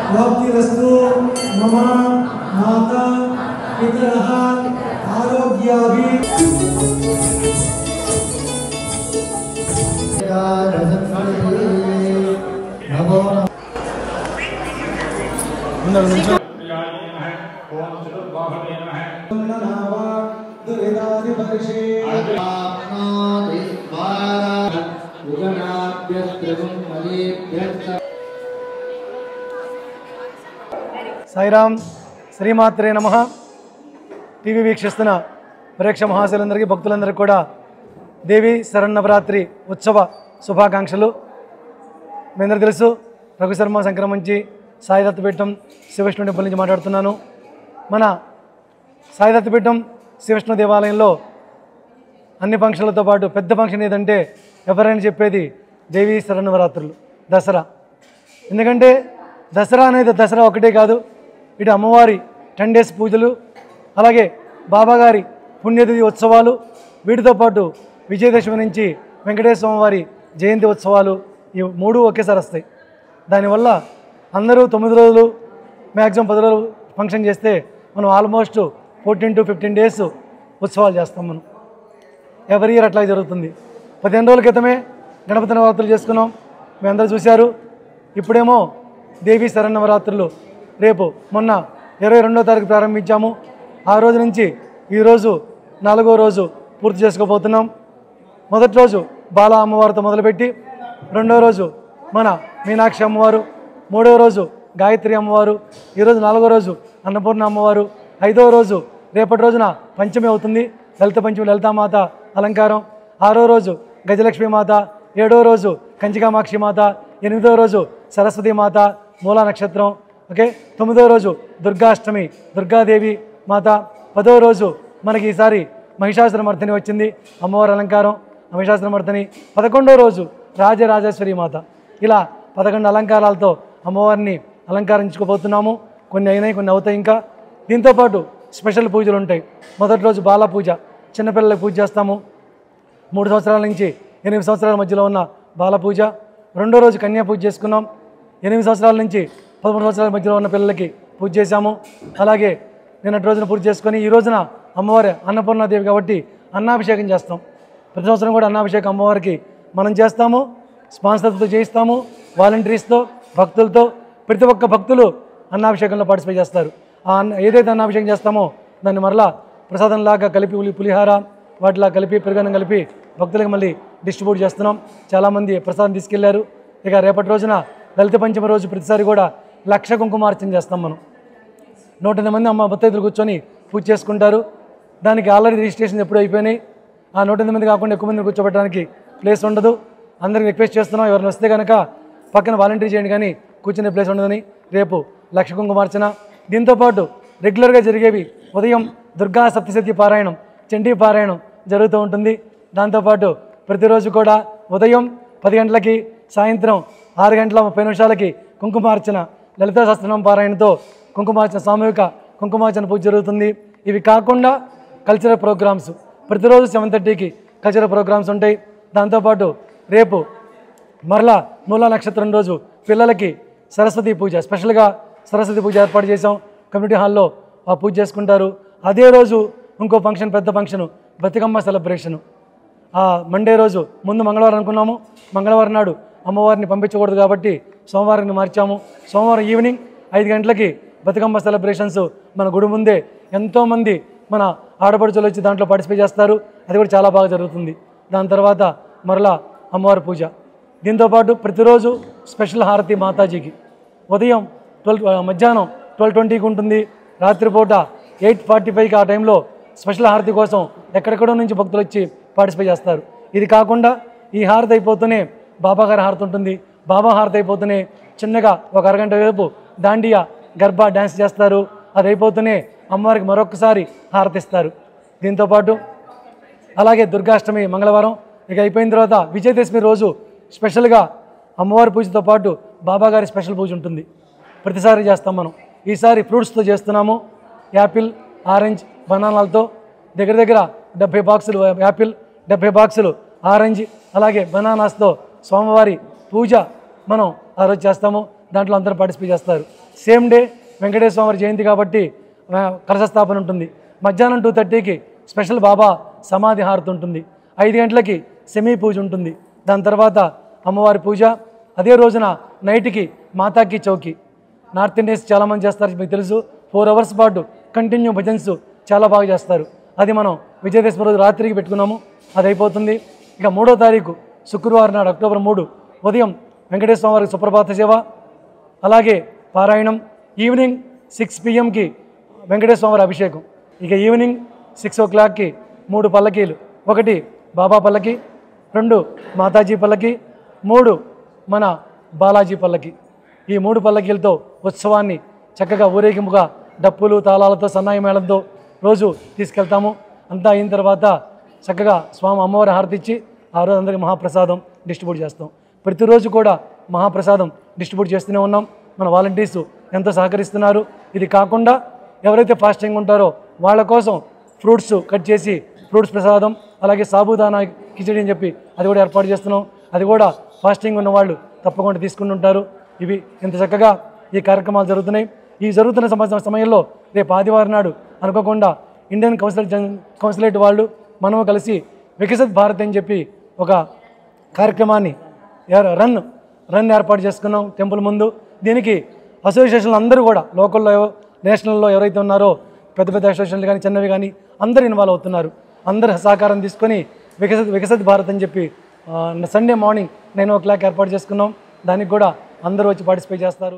प्राप्तिरस्तु मम माता पितरः आरोग्याभि సాయిరామ్ శ్రీమాత్రే నమః. టీవీ వీక్షిస్తున్న ప్రేక్ష మహాశయులందరికీ భక్తులందరికీ కూడా దేవి శరన్నవరాత్రి ఉత్సవ శుభాకాంక్షలు. మీ అందరూ తెలుసు, రఘుశర్మ సంక్రమించి సాయిదత్తపీఠం శివవిష్ణు టెంపుల్ నుంచి మాట్లాడుతున్నాను. మన సాయిదత్తపీఠం శివవిష్ణు దేవాలయంలో అన్ని ఫంక్షన్లతో పాటు పెద్ద ఫంక్షన్ ఏదంటే ఎవరైనా చెప్పేది దేవి శరన్నవరాత్రులు, దసరా. ఎందుకంటే దసరా అనేది దసరా ఒకటే కాదు, ఇటు అమ్మవారి 10 days పూజలు, అలాగే బాబాగారి పుణ్యతిథి ఉత్సవాలు, వీటితో పాటు విజయదశమి నుంచి వెంకటేశ్వర స్వామివారి జయంతి ఉత్సవాలు, ఈ 3 ఒకేసారి వస్తాయి. దానివల్ల అందరూ 9 రోజులు మ్యాక్సిమం 10 రోజులు ఫంక్షన్ చేస్తే మనం ఆల్మోస్ట్ 14 to 15 days ఉత్సవాలు చేస్తాం. మనం ఎవరి ఇయర్ అట్లా జరుగుతుంది. 15 రోజుల క్రితమే గణపతి నవరాత్రులు చేసుకున్నాం, మీ అందరూ చూశారు. ఇప్పుడేమో దేవి శరన్నవరాత్రులు రేపు మొన్న 22వ తారీఖు ప్రారంభించాము. ఆ రోజు నుంచి ఈరోజు 4వ రోజు పూర్తి చేసుకోబోతున్నాం. మొదటి రోజు బాలా అమ్మవారితో మొదలుపెట్టి, 2వ రోజు మన మీనాక్షి అమ్మవారు, 3వ రోజు గాయత్రి అమ్మవారు, ఈరోజు 4వ రోజు అన్నపూర్ణ అమ్మవారు, 5వ రోజు రేపటి రోజున పంచమి అవుతుంది, లలిత పంచమి లలితామాత అలంకారం, 6వ రోజు గజలక్ష్మీ మాత, 7వ రోజు కంచికామాక్షి మాత, 8వ రోజు సరస్వతి మాత మూలా నక్షత్రం, ఓకే, 9వ రోజు దుర్గాష్టమి దుర్గాదేవి మాత, 10వ రోజు మనకి ఈసారి మహిషాసురమర్దిని వచ్చింది అమ్మవారి అలంకారం మహిషాసురమర్దిని, 11వ రోజు రాజరాజేశ్వరి మాత. ఇలా 11 అలంకారాలతో అమ్మవారిని అలంకరించుకోబోతున్నాము. కొన్ని అయినాయి, కొన్ని అవుతాయి ఇంకా. దీంతోపాటు స్పెషల్ పూజలు ఉంటాయి. మొదటి రోజు బాల పూజ, చిన్నపిల్లలకు పూజ చేస్తాము. 3 సంవత్సరాల నుంచి 8 సంవత్సరాల మధ్యలో ఉన్న బాల పూజ. 2వ రోజు కన్యా పూజ చేసుకున్నాం. 8 సంవత్సరాల నుంచి 13 సంవత్సరాల మధ్యలో ఉన్న పిల్లలకి పూజ చేశాము. అలాగే నిన్నటి రోజున పూజ చేసుకొని ఈ రోజున అమ్మవారి అన్నపూర్ణాదేవి కాబట్టి అన్నాభిషేకం చేస్తాం. ప్రతి సంవత్సరం కూడా అన్నాభిషేకం అమ్మవారికి మనం చేస్తాము. స్పాన్సర్తో చేయిస్తాము, వాలంటీర్స్తో, భక్తులతో. ప్రతి ఒక్క భక్తులు అన్నాభిషేకంలో పార్టిసిపేట్ చేస్తారు. ఏదైతే అన్నాభిషేకం చేస్తామో దాన్ని మరలా ప్రసాదంలాగా కలిపి పులిహార వాటిలా కలిపి పెరుగన్నం కలిపి భక్తులకు మళ్ళీ డిస్ట్రిబ్యూట్ చేస్తున్నాం. చాలామంది ప్రసాదం తీసుకెళ్లారు. ఇక రేపటి రోజున లలిత పంచమి రోజు ప్రతిసారి కూడా 1,00,000 కుంకుమార్చన చేస్తాం. మనం 108 మంది అమ్మ భక్తులు కూర్చొని పూజ చేసుకుంటారు. దానికి ఆల్రెడీ రిజిస్ట్రేషన్ ఎప్పుడు అయిపోయినాయి. ఆ 108 మంది కాకుండా ఎక్కువ మందిని కూర్చోబెట్టడానికి ప్లేస్ ఉండదు. అందరికి రిక్వెస్ట్ చేస్తున్నాం, ఎవరిని వస్తే కనుక పక్కన వాలంటీర్ చేయండి, కానీ కూర్చునే ప్లేస్ ఉండదని. రేపు 1,00,000 కుంకుమార్చన. దీంతోపాటు రెగ్యులర్గా జరిగేవి ఉదయం దుర్గా సప్తశతి పారాయణం, చండీ పారాయణం జరుగుతూ ఉంటుంది. దాంతోపాటు ప్రతిరోజు కూడా ఉదయం 10 గంటలకి, సాయంత్రం 6 గంటల 30 నిమిషాలకి కుంకుమార్చన, లలితా సహస్రనామ పారాయణతో కుంకుమార్చన, సామూహిక కుంకుమార్చన పూజ జరుగుతుంది. ఇవి కాకుండా కల్చరల్ ప్రోగ్రామ్స్ ప్రతిరోజు 7:30కి కల్చరల్ ప్రోగ్రామ్స్ ఉంటాయి. దాంతోపాటు రేపు మరలా మూలా నక్షత్రం రోజు పిల్లలకి సరస్వతి పూజ, స్పెషల్గా సరస్వతి పూజ ఏర్పాటు చేసాం. కమ్యూనిటీ హాల్లో ఆ పూజ చేసుకుంటారు. అదే రోజు ఇంకో ఫంక్షన్, పెద్ద ఫంక్షను, బతుకమ్మ సెలబ్రేషను. మండే రోజు, ముందు మంగళవారం అనుకున్నాము, మంగళవారం నాడు అమ్మవారిని పంపించకూడదు కాబట్టి సోమవారాన్ని మార్చాము. సోమవారం ఈవినింగ్ 5 గంటలకి బతుకమ్మ సెలబ్రేషన్స్ మన గుడి ముందే ఎంతోమంది మన ఆడపడుచులు వచ్చి దాంట్లో పార్టిసిపేట్ చేస్తారు. అది కూడా చాలా బాగా జరుగుతుంది. దాని తర్వాత మరలా అమ్మవారి పూజ. దీంతోపాటు ప్రతిరోజు స్పెషల్ హారతి మాతాజీకి ఉదయం మధ్యాహ్నం 12:20కి ఉంటుంది. రాత్రిపూట 8:45కి ఆ టైంలో స్పెషల్ హారతి కోసం ఎక్కడెక్కడో నుంచి భక్తులు వచ్చి పార్టిసిపేట్ చేస్తారు. ఇది కాకుండా ఈ హారతి అయిపోతూనే బాబాగారి హారతి ఉంటుంది. బాబా హారతి అయిపోతూనే చిన్నగా ఒక అరగంట సేపు దాండియా గర్భా డ్యాన్స్ చేస్తారు. అది అయిపోతూనే అమ్మవారికి మరొకసారి హారతిస్తారు. దీంతోపాటు అలాగే దుర్గాష్టమి మంగళవారం. ఇక అయిపోయిన తర్వాత విజయదశమి రోజు స్పెషల్గా అమ్మవారి పూజతో పాటు బాబాగారి స్పెషల్ పూజ ఉంటుంది. ప్రతిసారి చేస్తాం మనం. ఈసారి ఫ్రూట్స్తో చేస్తున్నాము. యాపిల్, ఆరెంజ్, బనానాలతో దగ్గర దగ్గర 70 బాక్సులు యాపిల్, 70 బాక్సులు ఆరెంజ్ అలాగే బనానాస్తో స్వామివారి పూజ మనం ఆ రోజు చేస్తాము. దాంట్లో అందరూ పార్టిసిపేట్ చేస్తారు. సేమ్ డే వెంకటేశ్వర స్వామి జయంతి కాబట్టి కలశస్థాపన ఉంటుంది. మధ్యాహ్నం 2:30కి స్పెషల్ బాబా సమాధి హారతి ఉంటుంది. 5 గంటలకి సెమీ పూజ ఉంటుంది. దాని తర్వాత అమ్మవారి పూజ. అదే రోజున నైట్కి మాతాకి చౌకి. నార్త్ ఇండియన్స్ చాలామంది చేస్తారు, మీకు తెలుసు. 4 అవర్స్ పాటు కంటిన్యూ భజన్స్ చాలా బాగా చేస్తారు. అది మనం విజయదశమి రోజు రాత్రికి పెట్టుకున్నాము, అది అయిపోతుంది. ఇక 3వ తారీఖు శుక్రవారం నాడు అక్టోబర్ 3 ఉదయం వెంకటేశ్వర స్వామి వారికి సుప్రభాత సేవ, అలాగే పారాయణం. ఈవినింగ్ 6 PM వెంకటేశ్వర స్వామి వారి అభిషేకం. ఇక ఈవినింగ్ 6 o'clockకి 3 పల్లకీలు. 1 బాబా పల్లకి, 2 మాతాజీ పల్లకి, 3 మన బాలాజీ పల్లకి. ఈ 3 పల్లకీలతో ఉత్సవాన్ని చక్కగా ఊరేగింపుగా డప్పులు తాళాలతో సన్నాయి మేళంతో రోజు తీసుకెళ్తాము. అంతా అయిన తర్వాత చక్కగా స్వామి అమ్మవారి హారతి ఇచ్చి ఆ రోజు అందరికీ మహాప్రసాదం డిస్ట్రిబ్యూట్ చేస్తాం. ప్రతిరోజు కూడా మహాప్రసాదం డిస్ట్రిబ్యూట్ చేస్తూనే ఉన్నాం. మన వాలంటీర్స్ ఎంతో సహకరిస్తున్నారు. ఇది కాకుండా ఎవరైతే ఫాస్టింగ్ ఉంటారో వాళ్ళ కోసం ఫ్రూట్స్ కట్ చేసి ఫ్రూట్స్ ప్రసాదం, అలాగే సాబుదానా కిచడి అని చెప్పి అది కూడా ఏర్పాటు చేస్తున్నాం. అది కూడా ఫాస్టింగ్ ఉన్న వాళ్ళు తప్పకుండా తీసుకుంటుంటారు. ఇవి ఇంత చక్కగా ఈ కార్యక్రమాలు జరుగుతున్నాయి. ఈ జరుగుతున్న సమయంలో రేపు ఆదివారం నాడు అనుకోకుండా ఇండియన్ కౌన్సిలేట్ వాళ్ళు మనము కలిసి వికసిత్ భారత్ అని చెప్పి ఒక కార్యక్రమాన్ని రన్ ఏర్పాటు చేసుకున్నాం టెంపుల్ ముందు. దీనికి అసోసియేషన్లు అందరూ కూడా లోకల్లో నేషనల్లో ఎవరైతే ఉన్నారో పెద్ద పెద్ద అసోసియేషన్లు కానీ చిన్నవి కానీ అందరూ ఇన్వాల్వ్ అవుతున్నారు. అందరు సహకారం తీసుకొని వికసిత్ భారత్ అని చెప్పి సండే మార్నింగ్ 9 o'clock ఏర్పాటు చేసుకున్నాం. దానికి కూడా అందరూ వచ్చి పార్టిసిపేట్ చేస్తారు.